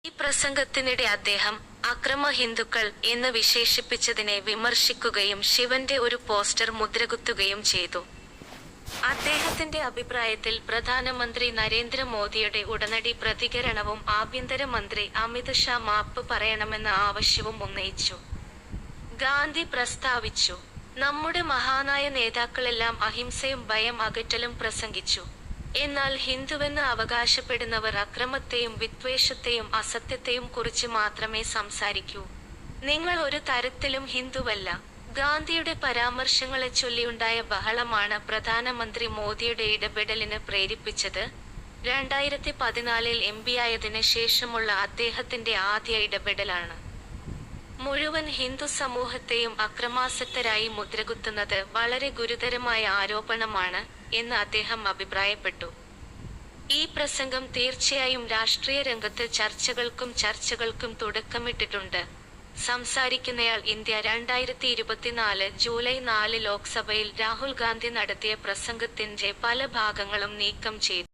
ഈ പ്രസംഗത്തിനിടെ അദ്ദേഹം അക്രമ ഹിന്ദുക്കൾ എന്ന് വിശേഷിപ്പിച്ചതിനെ വിമർശിക്കുകയും ശിവന്റെ ഒരു പോസ്റ്റർ മുദ്രകുത്തുകയും ചെയ്തു. അദ്ദേഹത്തിന്റെ അഭിപ്രായത്തിൽ പ്രധാനമന്ത്രി നരേന്ദ്രമോദിയുടെ ഉടനടി പ്രതികരണവും ആഭ്യന്തരമന്ത്രി അമിത് ഷാ മാപ്പ് പറയണമെന്ന ആവശ്യവും ഉന്നയിച്ചു. ഗാന്ധി പ്രസ്താവിച്ചു, നമ്മുടെ മഹാനായ നേതാക്കളെല്ലാം അഹിംസയും ഭയം അകറ്റലും പ്രസംഗിച്ചു. എന്നാൽ ഹിന്ദുവെന്ന് അവകാശപ്പെടുന്നവർ അക്രമത്തെയും വിദ്വേഷത്തെയും അസത്യത്തെയും കുറിച്ച് മാത്രമേ സംസാരിക്കൂ. നിങ്ങൾ ഒരു തരത്തിലും ഹിന്ദുവല്ല. ഗാന്ധിയുടെ പരാമർശങ്ങളെ ചൊല്ലിയുണ്ടായ ബഹളമാണ് പ്രധാനമന്ത്രി മോദിയുടെ ഇടപെടലിന് പ്രേരിപ്പിച്ചത്. 2014 എംപിയായതിന് ശേഷമുള്ള അദ്ദേഹത്തിന്റെ ആദ്യ ഇടപെടലാണ്. മുഴുവൻ ഹിന്ദു സമൂഹത്തെയും അക്രമാസക്തരായി മുദ്രകുത്തുന്നത് വളരെ ഗുരുതരമായ ആരോപണമാണ് എന്ന് അദ്ദേഹം അഭിപ്രായപ്പെട്ടു. ഈ പ്രസംഗം തീർച്ചയായും രാഷ്ട്രീയ രംഗത്ത് ചർച്ചകൾക്കും തുടക്കമിട്ടിട്ടുണ്ട്. സംസാരിക്കുന്നയാൾ ഇന്ത്യ 2024 ജൂലൈ 4 ലോക്സഭയിൽ രാഹുൽ ഗാന്ധി നടത്തിയ പ്രസംഗത്തിന്റെ പല ഭാഗങ്ങളും നീക്കം ചെയ്തു.